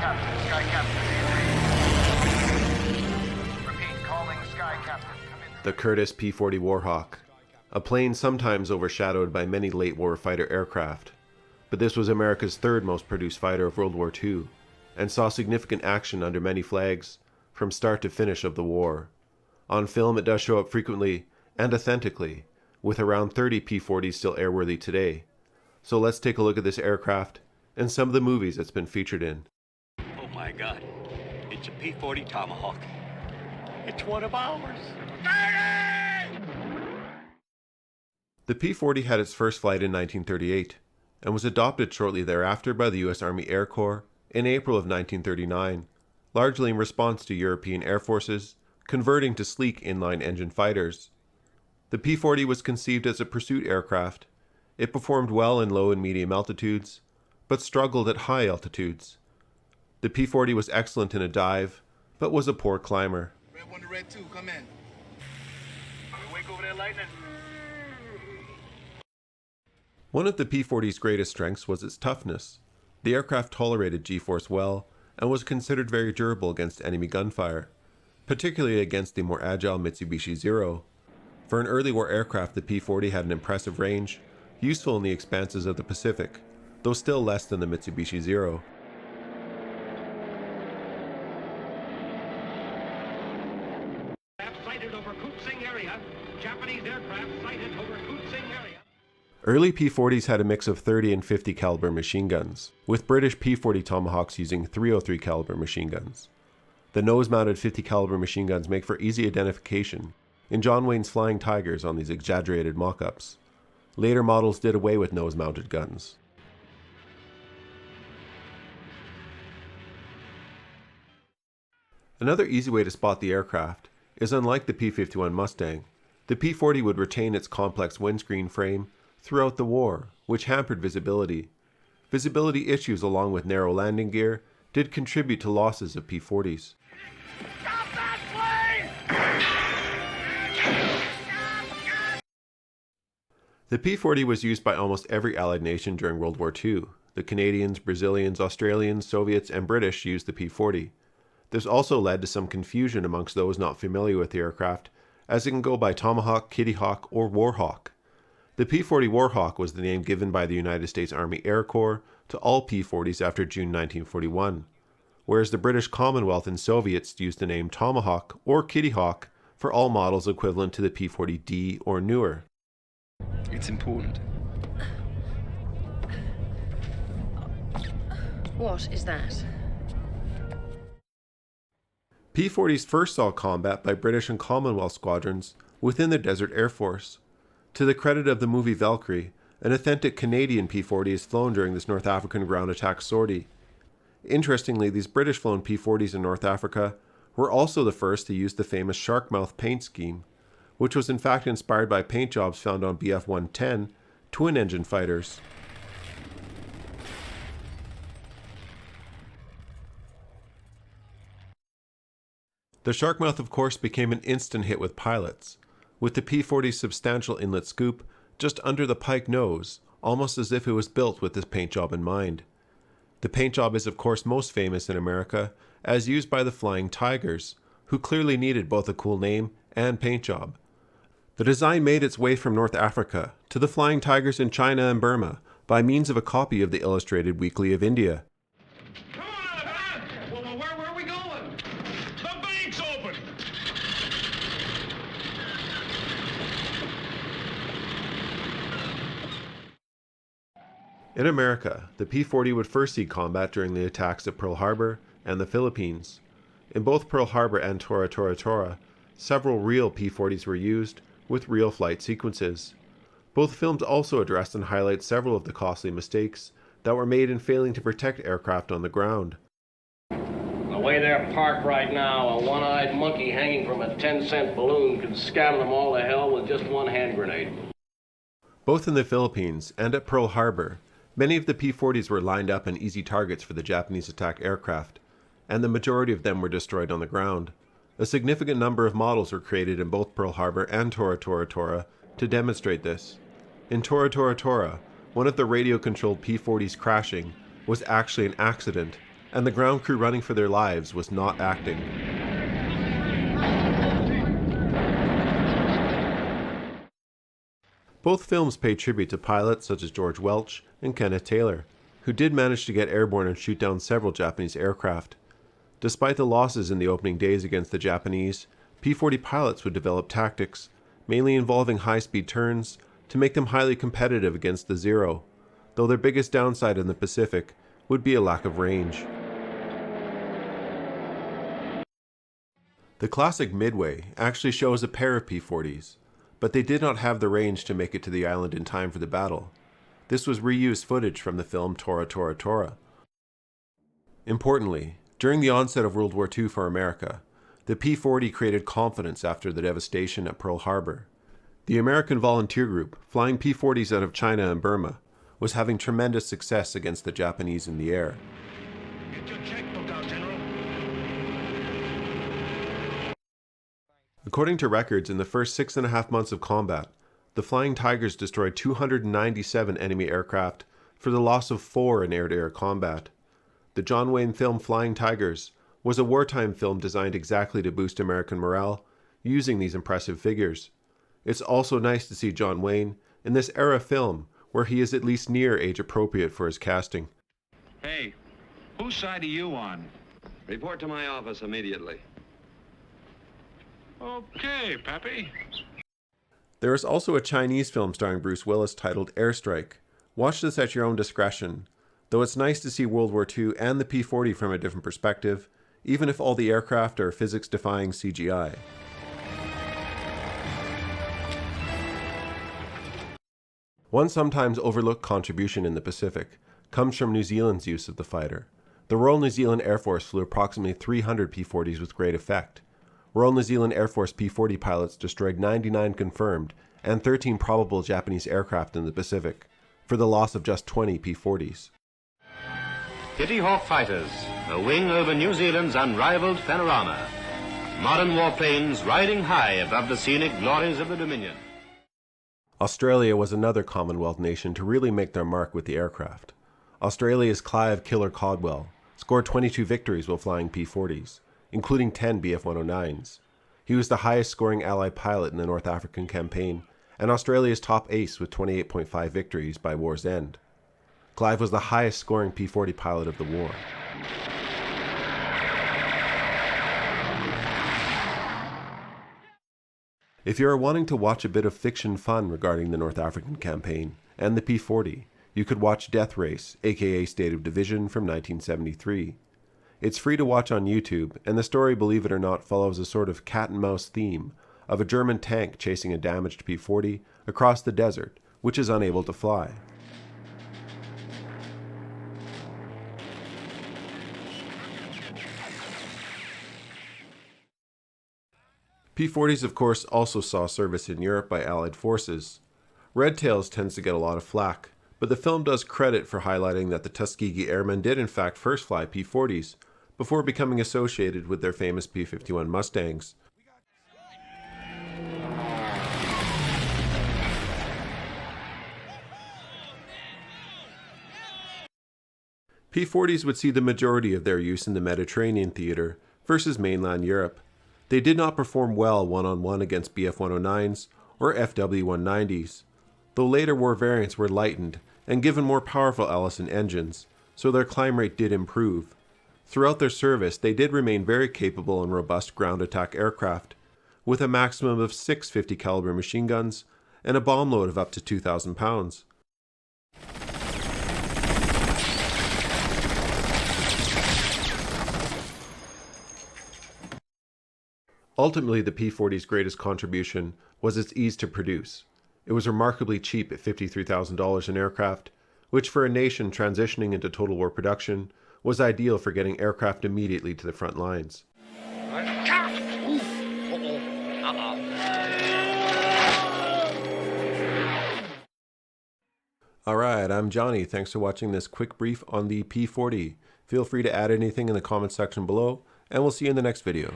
Captain. Sky Captain. Repeat, calling Sky Captain. Come in. The Curtiss P-40 Warhawk, a plane sometimes overshadowed by many late war fighter aircraft, but this was America's third most produced fighter of World War II, and saw significant action under many flags from start to finish of the war. On film it does show up frequently and authentically, with around 30 P-40s still airworthy today. So let's take a look at this aircraft and some of the movies it's been featured in. Oh my God, it's a P-40 Tomahawk. It's one of ours. The P-40 had its first flight in 1938 and was adopted shortly thereafter by the U.S. Army Air Corps in April of 1939, largely in response to European air forces converting to sleek inline engine fighters. The P-40 was conceived as a pursuit aircraft. It performed well in low and medium altitudes, but struggled at high altitudes. The P-40 was excellent in a dive, but was a poor climber. Red 1 to Red 2, come in. Wake over there, Lightning. One of the P-40's greatest strengths was its toughness. The aircraft tolerated G-force well and was considered very durable against enemy gunfire, particularly against the more agile Mitsubishi Zero. For an early war aircraft, the P-40 had an impressive range, useful in the expanses of the Pacific, though still less than the Mitsubishi Zero. Sighted over Kutsing area. Japanese aircraft sighted over Kutsing area. Early P-40s had a mix of 30 and 50 caliber machine guns, with British P-40 Tomahawks using 303 caliber machine guns. The nose-mounted 50 caliber machine guns make for easy identification in John Wayne's Flying Tigers on these exaggerated mock-ups. Later models did away with nose-mounted guns. Another easy way to spot the aircraft is, unlike the P-51 Mustang, the P-40 would retain its complex windscreen frame throughout the war, which hampered visibility. Visibility issues along with narrow landing gear did contribute to losses of P-40s. Stop that plane! The P-40 was used by almost every Allied nation during World War II. The Canadians, Brazilians, Australians, Soviets, and British used the P-40. This also led to some confusion amongst those not familiar with the aircraft, as it can go by Tomahawk, Kitty Hawk, or Warhawk. The P-40 Warhawk was the name given by the United States Army Air Corps to all P-40s after June 1941, whereas the British Commonwealth and Soviets used the name Tomahawk or Kitty Hawk for all models equivalent to the P-40D or newer. It's important. What is that? P-40s first saw combat by British and Commonwealth squadrons within the Desert Air Force. To the credit of the movie Valkyrie, an authentic Canadian P-40 is flown during this North African ground attack sortie. Interestingly, these British-flown P-40s in North Africa were also the first to use the famous shark mouth paint scheme, which was in fact inspired by paint jobs found on Bf-110 twin-engine fighters. The shark mouth, of course, became an instant hit with pilots, with the P-40's substantial inlet scoop just under the pike nose, almost as if it was built with this paint job in mind. The paint job is of course most famous in America, as used by the Flying Tigers, who clearly needed both a cool name and paint job. The design made its way from North Africa to the Flying Tigers in China and Burma by means of a copy of the Illustrated Weekly of India. Come on, man! Well, where are we going? The bank's open! In America, the P-40 would first see combat during the attacks at Pearl Harbor and the Philippines. In both Pearl Harbor and Tora, several real P-40s were used, with real flight sequences. Both films also address and highlight several of the costly mistakes that were made in failing to protect aircraft on the ground. The way they're parked right now, a one-eyed monkey hanging from a 10-cent balloon could scatter them all to hell with just one hand grenade. Both in the Philippines and at Pearl Harbor, many of the P-40s were lined up and easy targets for the Japanese attack aircraft, and the majority of them were destroyed on the ground. A significant number of models were created in both Pearl Harbor and Tora to demonstrate this. In Tora, one of the radio-controlled P-40s crashing was actually an accident and the ground crew running for their lives was not acting. Both films pay tribute to pilots such as George Welch and Kenneth Taylor, who did manage to get airborne and shoot down several Japanese aircraft. Despite the losses in the opening days against the Japanese, P-40 pilots would develop tactics, mainly involving high-speed turns, to make them highly competitive against the Zero, though their biggest downside in the Pacific would be a lack of range. The classic Midway actually shows a pair of P-40s, but they did not have the range to make it to the island in time for the battle. This was reused footage from the film Tora, Tora, Tora. Importantly, during the onset of World War II for America, the P-40 created confidence after the devastation at Pearl Harbor. The American volunteer group, flying P-40s out of China and Burma, was having tremendous success against the Japanese in the air. Get your checkbook out, General. According to records, in the first 6.5 months of combat, the Flying Tigers destroyed 297 enemy aircraft for the loss of 4 in air-to-air combat. The John Wayne film Flying Tigers was a wartime film designed exactly to boost American morale, using these impressive figures. It's also nice to see John Wayne in this era film where he is at least near age appropriate for his casting. Hey, whose side are you on? Report to my office immediately. Okay, Pappy. There is also a Chinese film starring Bruce Willis titled Airstrike. Watch this at your own discretion, though it's nice to see World War II and the P-40 from a different perspective, even if all the aircraft are physics-defying CGI. One sometimes overlooked contribution in the Pacific comes from New Zealand's use of the fighter. The Royal New Zealand Air Force flew approximately 300 P-40s with great effect. Royal New Zealand Air Force P-40 pilots destroyed 99 confirmed and 13 probable Japanese aircraft in the Pacific, for the loss of just 20 P-40s. Kitty Hawk fighters, a wing over New Zealand's unrivaled panorama. Modern warplanes riding high above the scenic glories of the Dominion. Australia was another Commonwealth nation to really make their mark with the aircraft. Australia's Clive Killer Caldwell scored 22 victories while flying P-40s, including 10 Bf-109s. He was the highest scoring Allied pilot in the North African campaign, and Australia's top ace with 28.5 victories by war's end. Clive was the highest scoring P-40 pilot of the war. If you are wanting to watch a bit of fiction fun regarding the North African campaign and the P-40, you could watch Death Race, aka State of Division from 1973. It's free to watch on YouTube, and the story, believe it or not, follows a sort of cat-and-mouse theme of a German tank chasing a damaged P-40 across the desert, which is unable to fly. P-40s, of course, also saw service in Europe by Allied forces. Red Tails tends to get a lot of flack, but the film does credit for highlighting that the Tuskegee Airmen did in fact first fly P-40s, before becoming associated with their famous P-51 Mustangs. P-40s would see the majority of their use in the Mediterranean theater versus mainland Europe. They did not perform well one-on-one against Bf-109s or FW-190s, though later war variants were lightened and given more powerful Allison engines, so their climb rate did improve. Throughout their service, they did remain very capable and robust ground attack aircraft, with a maximum of 6 50 caliber machine guns and a bomb load of up to 2,000 pounds. Ultimately, the P-40's greatest contribution was its ease to produce. It was remarkably cheap at $53,000 an aircraft, which for a nation transitioning into total war production was ideal for getting aircraft immediately to the front lines. Alright, I'm Johnny. Thanks for watching this quick brief on the P-40. Feel free to add anything in the comment section below, and we'll see you in the next video.